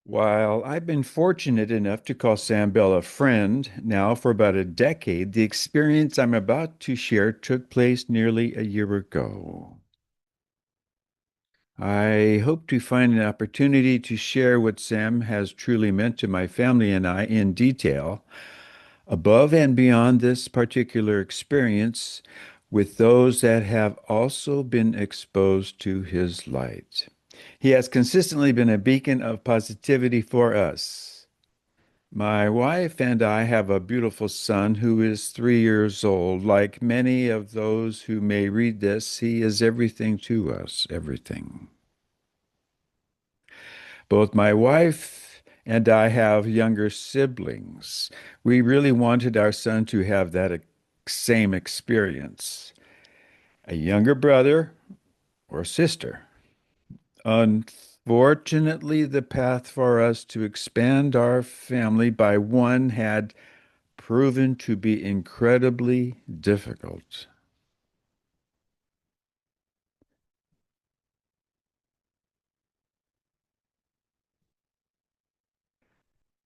While I've been fortunate enough to call Sam Bell a friend now for about a decade, the experience I'm about to share took place nearly a year ago. I hope to find an opportunity to share what Sam has truly meant to my family and I in detail, above and beyond this particular experience, with those that have also been exposed to his light. He has consistently been a beacon of positivity for us. My wife and I have a beautiful son who is 3 years old. Like many of those who may read this, he is everything to us, everything. Both my wife and I have younger siblings. We really wanted our son to have that same experience. A younger brother or sister. Unfortunately, the path for us to expand our family by one had proven to be incredibly difficult.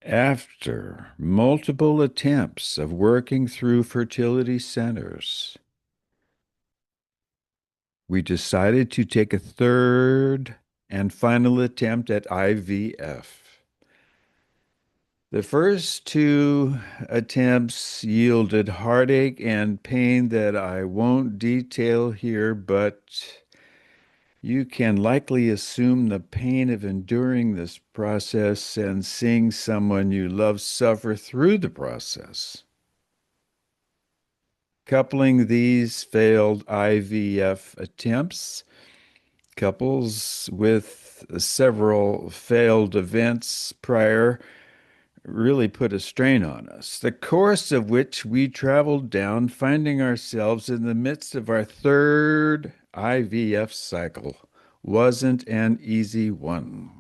After multiple attempts of working through fertility centers, we decided to take a third and final attempt at IVF. The first two attempts yielded heartache and pain that I won't detail here, but you can likely assume the pain of enduring this process and seeing someone you love suffer through the process. Coupling these failed IVF attempts, couples with several failed events prior, really put a strain on us, the course of which we traveled down, finding ourselves in the midst of our third IVF cycle wasn't an easy one.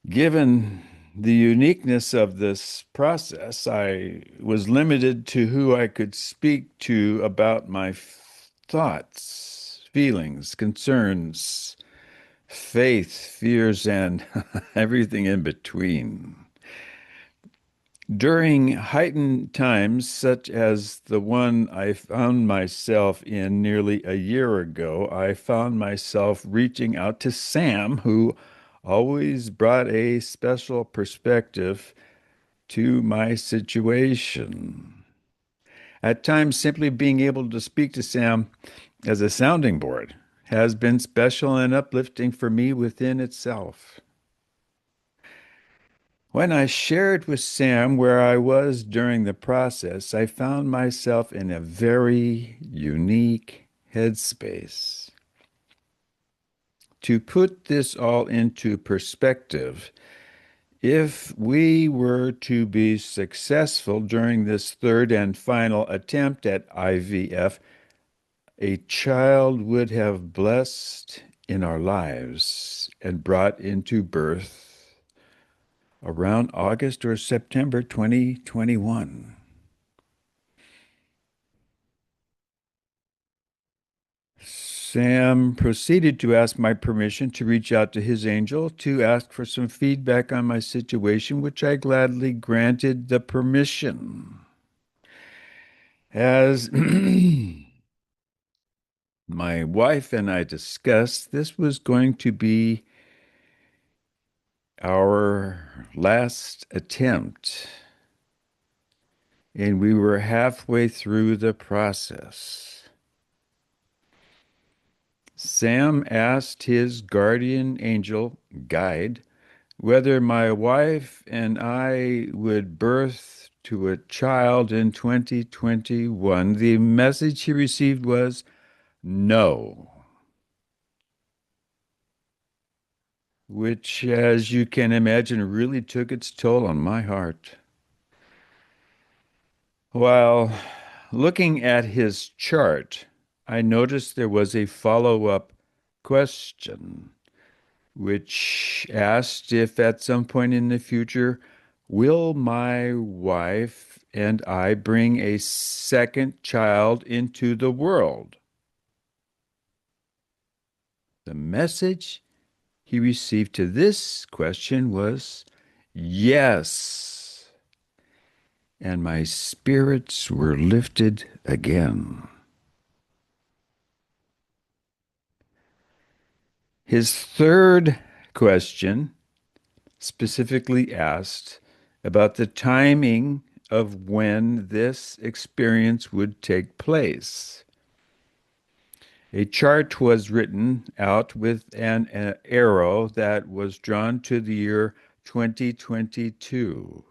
Given the uniqueness of this process, I was limited to who I could speak to about my thoughts, feelings, concerns, faith, fears, and everything in between. During heightened times, such as the one I found myself in nearly a year ago, I found myself reaching out to Sam, who always brought a special perspective to my situation. At times, simply being able to speak to Sam as a sounding board has been special and uplifting for me within itself. When I shared with Sam where I was during the process, I found myself in a very unique headspace. To put this all into perspective, if we were to be successful during this third and final attempt at IVF, a child would have blessed in our lives and brought into birth around August or September 2021. Sam proceeded to ask my permission to reach out to his angel to ask for some feedback on my situation, which I gladly granted the permission. As my wife and I discussed, this was going to be our last attempt, and we were halfway through the process. Sam asked his guardian angel guide whether my wife and I would birth to a child in 2021. The message he received was no, which, as you can imagine, really took its toll on my heart. While looking at his chart, I noticed there was a follow-up question, which asked if at some point in the future, will my wife and I bring a second child into the world? The message he received to this question was yes, and my spirits were lifted again. His third question specifically asked about the timing of when this experience would take place. A chart was written out with an arrow that was drawn to the year 2022.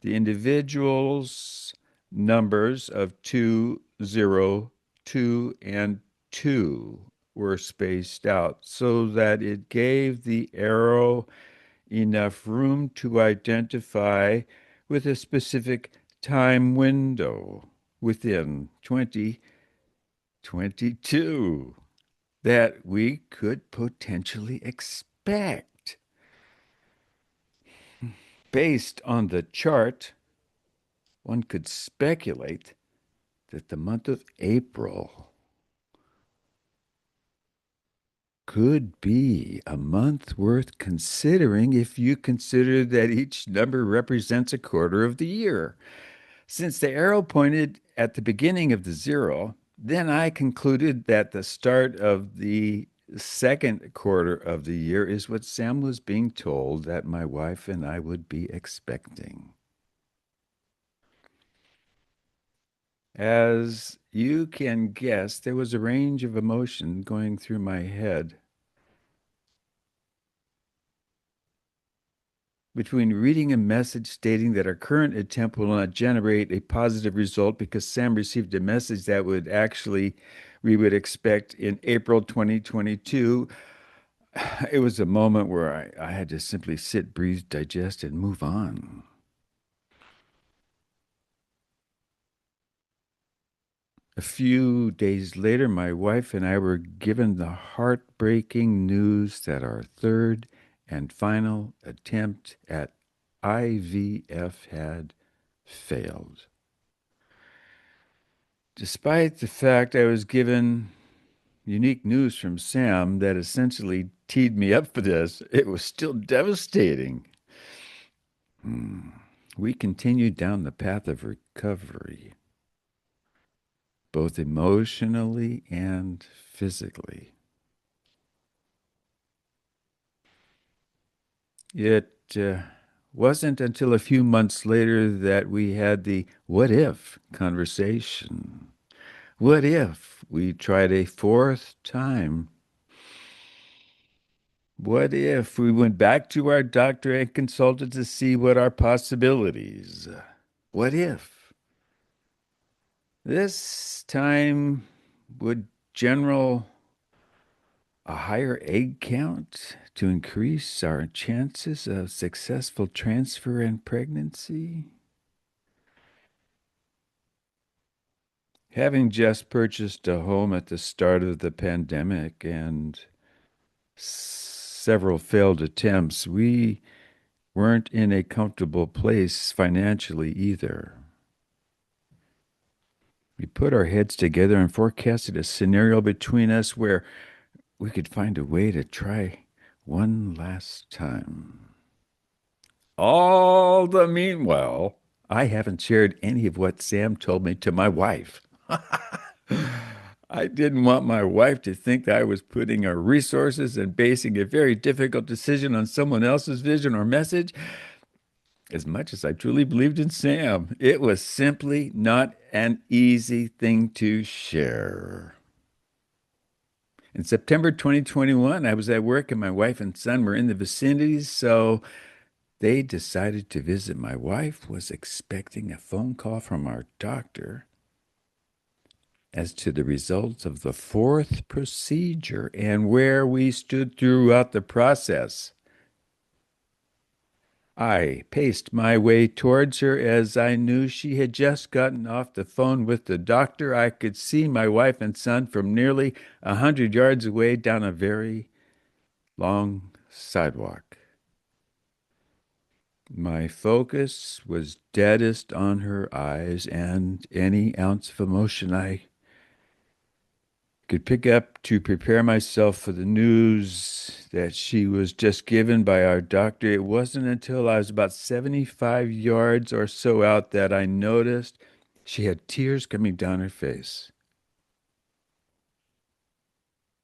The individual's numbers of 2, 0, 2, and 2 were spaced out so that it gave the arrow enough room to identify with a specific time window within 2022 that we could potentially expect. Based on the chart, one could speculate that the month of April could be a month worth considering if you consider that each number represents a quarter of the year. Since the arrow pointed at the beginning of the zero, then I concluded that the start of the second quarter of the year is what Sam was being told that my wife and I would be expecting. As you can guess, there was a range of emotion going through my head between reading a message stating that our current attempt will not generate a positive result because Sam received a message that would actually we would expect in April 2022. It was a moment where I had to simply sit, breathe, digest, and move on. A few days later, my wife and I were given the heartbreaking news that our third and final attempt at IVF had failed. Despite the fact I was given unique news from Sam that essentially teed me up for this, it was still devastating. We continued down the path of recovery, both emotionally and physically. It wasn't until a few months later that we had the what if conversation. What if we tried a fourth time? What if we went back to our doctor and consulted to see what our possibilities? What if this time would general a higher egg count to increase our chances of successful transfer and pregnancy? Having just purchased a home at the start of the pandemic and several failed attempts, we weren't in a comfortable place financially either. We put our heads together and forecasted a scenario between us where we could find a way to try one last time. All the meanwhile, I haven't shared any of what Sam told me to my wife. I didn't want my wife to think that I was putting our resources and basing a very difficult decision on someone else's vision or message. As much as I truly believed in Sam, it was simply not an easy thing to share. In September 2021, I was at work and my wife and son were in the vicinity, so they decided to visit. My wife was expecting a phone call from our doctor as to the results of the fourth procedure and where we stood throughout the process. I paced my way towards her as I knew she had just gotten off the phone with the doctor. I could see my wife and son from nearly 100 yards away down a very long sidewalk. My focus was deadest on her eyes, and any ounce of emotion I could pick up to prepare myself for the news that she was just given by our doctor. It wasn't until I was about 75 yards or so out that I noticed she had tears coming down her face.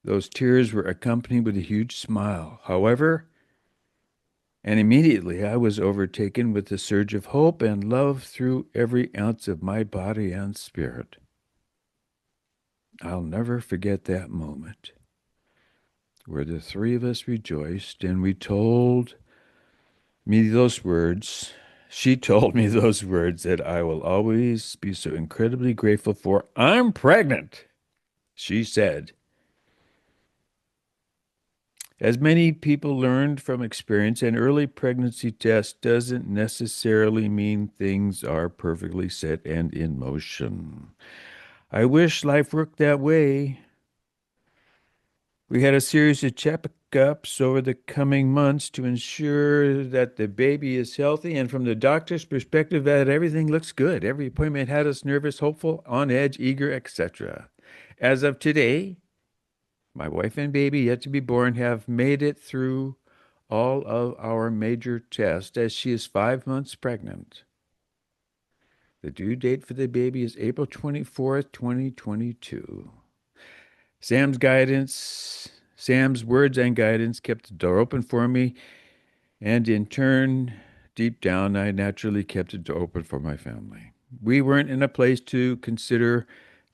Those tears were accompanied with a huge smile. However, and immediately I was overtaken with a surge of hope and love through every ounce of my body and spirit. I'll never forget that moment where the three of us rejoiced and we told me those words. She told me those words that I will always be so incredibly grateful for. I'm pregnant, she said. As many people learned from experience, an early pregnancy test doesn't necessarily mean things are perfectly set and in motion. I wish life worked that way. We had a series of checkups over the coming months to ensure that the baby is healthy, and from the doctor's perspective, that everything looks good. Every appointment had us nervous, hopeful, on edge, eager, etc. As of today, my wife and baby, yet to be born, have made it through all of our major tests as she is 5 months pregnant. The due date for the baby is April 24th, 2022. Sam's words and guidance kept the door open for me, and in turn, deep down, I naturally kept the door open for my family. We weren't in a place to consider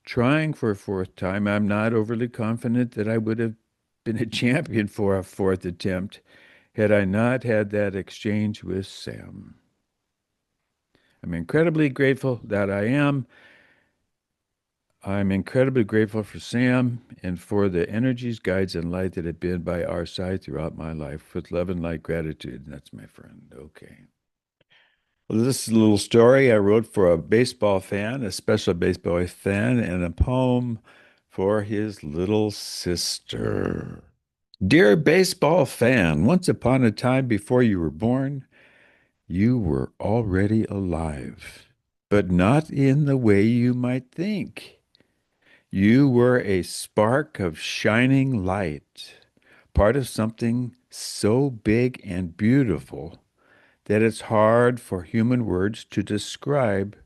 trying for a fourth time. I'm not overly confident that I would have been a champion for a fourth attempt had I not had that exchange with Sam. I'm incredibly grateful that I am. I'm incredibly grateful for Sam and for the energies, guides, and light that have been by our side throughout my life. With love and light gratitude. And that's my friend. Okay. Well, this is a little story I wrote for a baseball fan, a special baseball fan, and a poem for his little sister. Dear baseball fan, once upon a time before you were born, you were already alive, but not in the way you might think. You were a spark of shining light, part of something so big and beautiful that it's hard for human words to describe.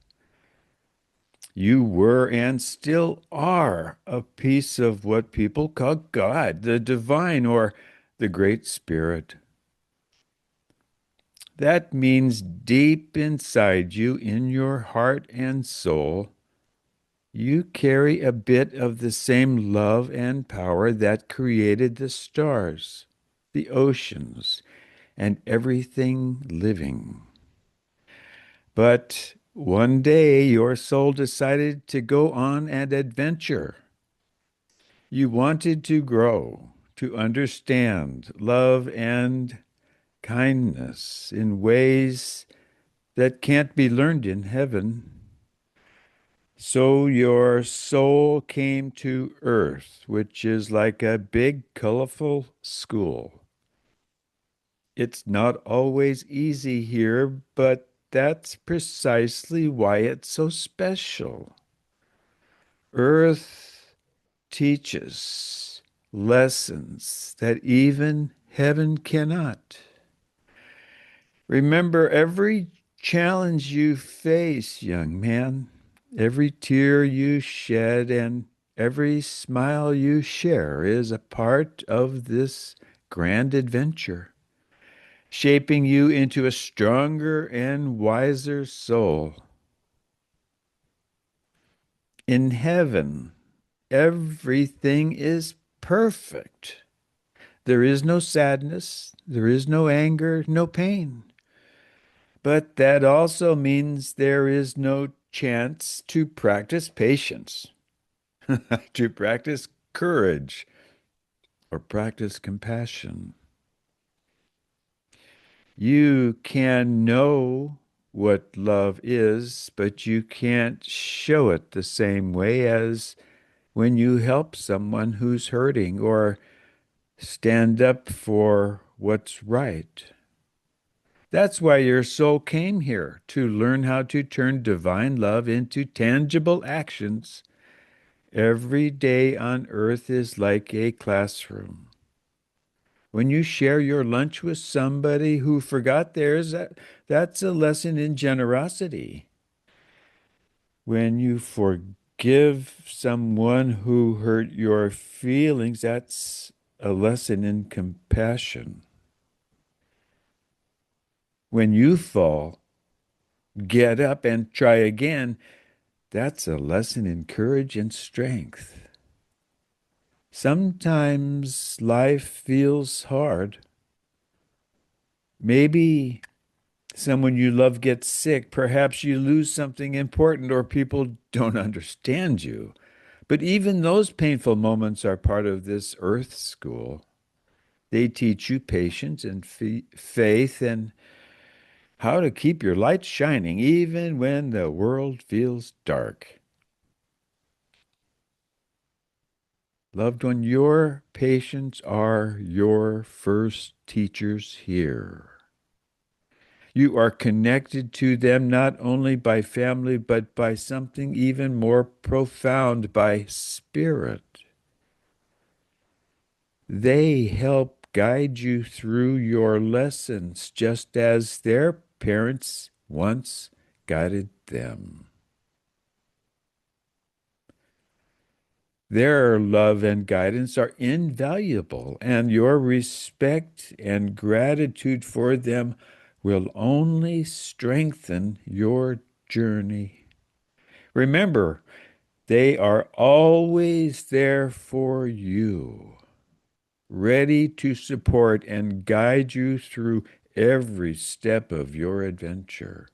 You were and still are a piece of what people call God, the divine, or the Great Spirit. That means deep inside you, in your heart and soul, you carry a bit of the same love and power that created the stars, the oceans, and everything living. But one day your soul decided to go on an adventure. You wanted to grow, to understand love and kindness in ways that can't be learned in heaven. So your soul came to earth, which is like a big, colorful school. It's not always easy here, but that's precisely why it's so special. Earth teaches lessons that even heaven cannot. Remember every challenge you face, young man, every tear you shed, and every smile you share is a part of this grand adventure, shaping you into a stronger and wiser soul. In heaven, everything is perfect. There is no sadness, there is no anger, no pain. But that also means there is no chance to practice patience, to practice courage, or practice compassion. You can know what love is, but you can't show it the same way as when you help someone who's hurting or stand up for what's right. That's why your soul came here, to learn how to turn divine love into tangible actions Every day on earth is like a classroom. When you share your lunch with somebody who forgot theirs, that's a lesson in generosity. When you forgive someone who hurt your feelings, that's a lesson in compassion. When you fall, get up and try again, that's a lesson in courage and strength. Sometimes life feels hard. Maybe someone you love gets sick. Perhaps you lose something important or people don't understand you. But even those painful moments are part of this earth school. They teach you patience and faith and how to keep your light shining even when the world feels dark. Loved one, your patients are your first teachers here. You are connected to them not only by family, but by something even more profound, by spirit. They help guide you through your lessons, just as their parents once guided them. Their love and guidance are invaluable, and your respect and gratitude for them will only strengthen your journey. Remember, they are always there for you, ready to support and guide you through every step of your adventure.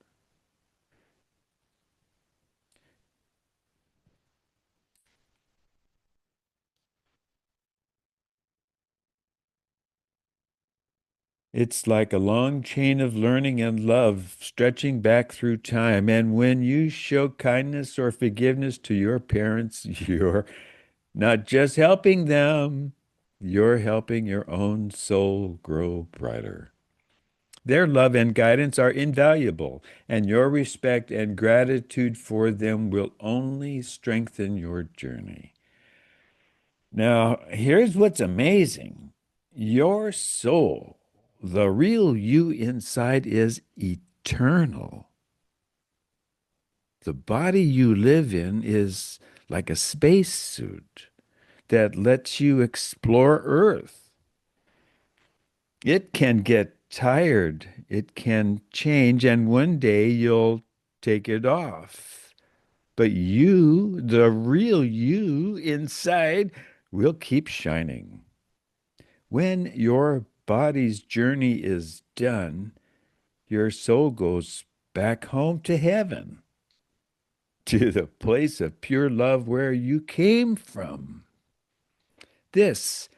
It's like a long chain of learning and love stretching back through time. And when you show kindness or forgiveness to your parents, you're not just helping them, you're helping your own soul grow brighter. Their love and guidance are invaluable, and your respect and gratitude for them will only strengthen your journey. Now, here's what's amazing. Your soul, the real you inside, is eternal. The body you live in is like a spacesuit that lets you explore Earth. It can get tired, it can change, and one day you'll take it off. But you, the real you inside, will keep shining. When your body's journey is done, your soul goes back home to heaven, to the place of pure love where you came from. This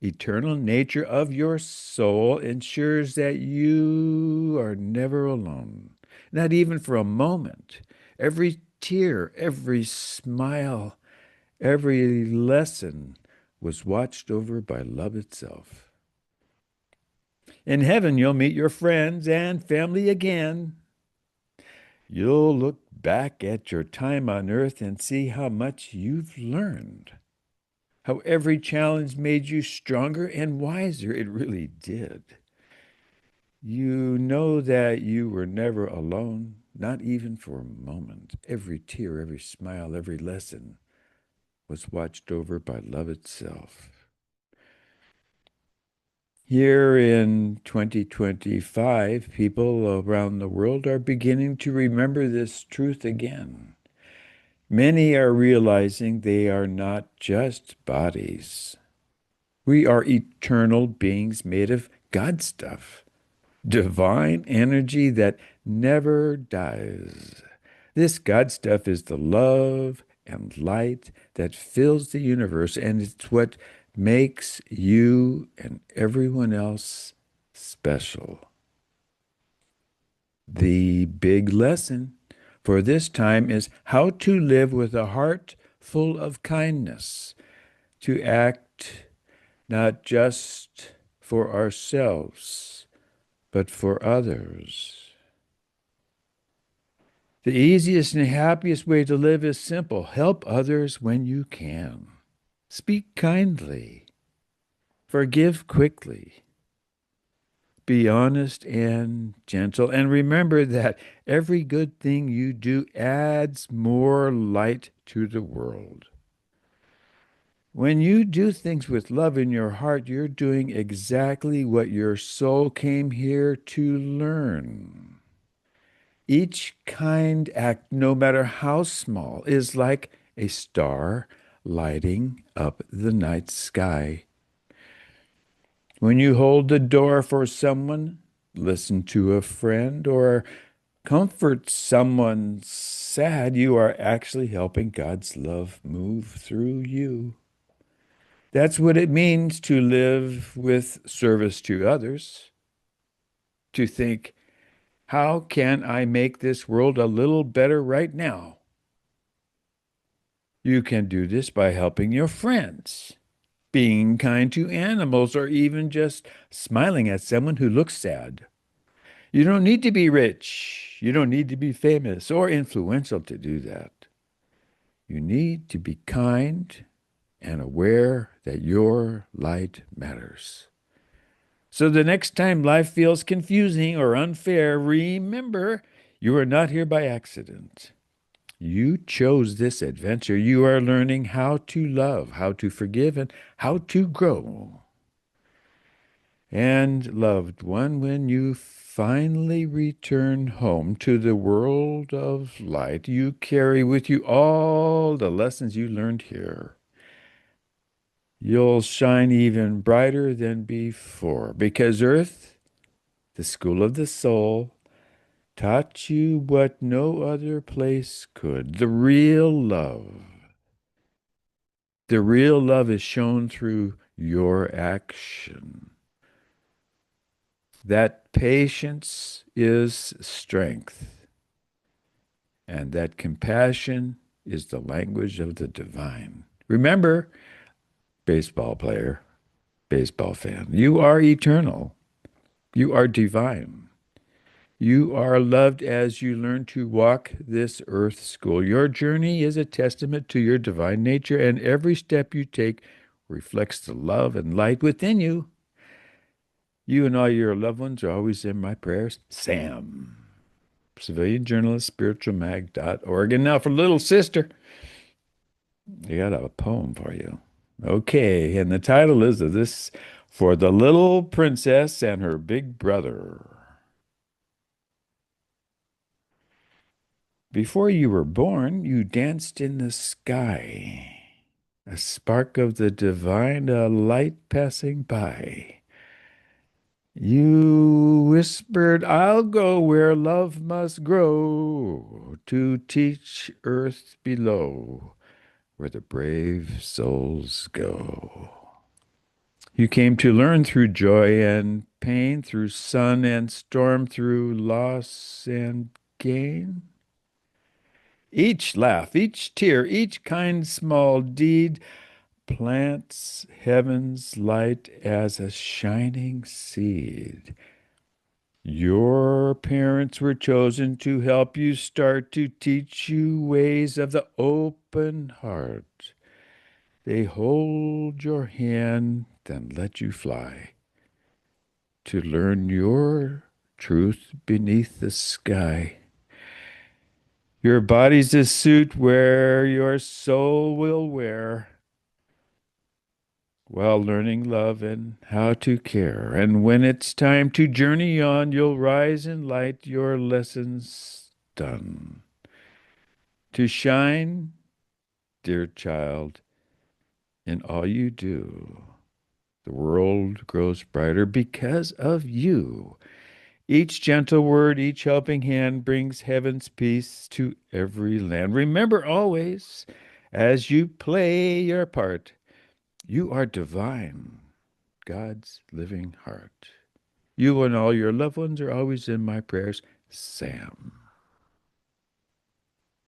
eternal nature of your soul ensures that you are never alone, not even for a moment. Every tear, every smile, every lesson was watched over by love itself. In heaven, you'll meet your friends and family again. You'll look back at your time on earth and see how much you've learned, how every challenge made you stronger and wiser. It really did. You know that you were never alone, not even for a moment. Every tear, every smile, every lesson was watched over by love itself. Here in 2025, people around the world are beginning to remember this truth again. Many are realizing they are not just bodies. We are eternal beings made of God stuff, divine energy that never dies. This God stuff is the love and light that fills the universe, and it's what makes you and everyone else special. The big lesson for this time is how to live with a heart full of kindness, to act not just for ourselves, but for others. The easiest and happiest way to live is simple. Help others when you can. Speak kindly. Forgive quickly. Be honest and gentle. And remember that every good thing you do adds more light to the world. When you do things with love in your heart, you're doing exactly what your soul came here to learn. Each kind act, no matter how small, is like a star lighting up the night sky. When you hold the door for someone, listen to a friend, or comfort someone sad, you are actually helping God's love move through you. That's what it means to live with service to others, to think, how can I make this world a little better right now? You can do this by helping your friends, being kind to animals, or even just smiling at someone who looks sad. You don't need to be rich. You don't need to be famous or influential to do that. You need to be kind and aware that your light matters. So the next time life feels confusing or unfair, remember you are not here by accident. You chose this adventure. You are learning how to love, how to forgive, and how to grow. And loved one, when you finally return home to the world of light, you carry with you all the lessons you learned here. You'll shine even brighter than before because Earth, the school of the soul, taught you what no other place could. The real love. The real love is shown through your action. That patience is strength, and that compassion is the language of the divine. Remember, baseball player, baseball fan, you are eternal. You are divine. You are loved as you learn to walk this earth school. Your journey is a testament to your divine nature, and every step you take reflects the love and light within you. You and all your loved ones are always in my prayers. Sam, civilian journalist, spiritualmag.org. And now for little sister, I got a poem for you. Okay, and the title is of this for the little princess and her big brother. Before you were born, you danced in the sky, a spark of the divine, a light passing by. You whispered, I'll go where love must grow to teach earth below, where the brave souls go. You came to learn through joy and pain, through sun and storm, through loss and gain. Each laugh, each tear, each kind small deed plants heaven's light as a shining seed. Your parents were chosen to help you start, to teach you ways of the open heart. They hold your hand, then let you fly to learn your truth beneath the sky. Your body's a suit where your soul will wear while learning love and how to care. And when it's time to journey on, you'll rise in light, your lessons done. To shine, dear child, in all you do. The world grows brighter because of you. Each gentle word, each helping hand brings heaven's peace to every land. Remember always, as you play your part, you are divine, God's living heart. You and all your loved ones are always in my prayers. Sam.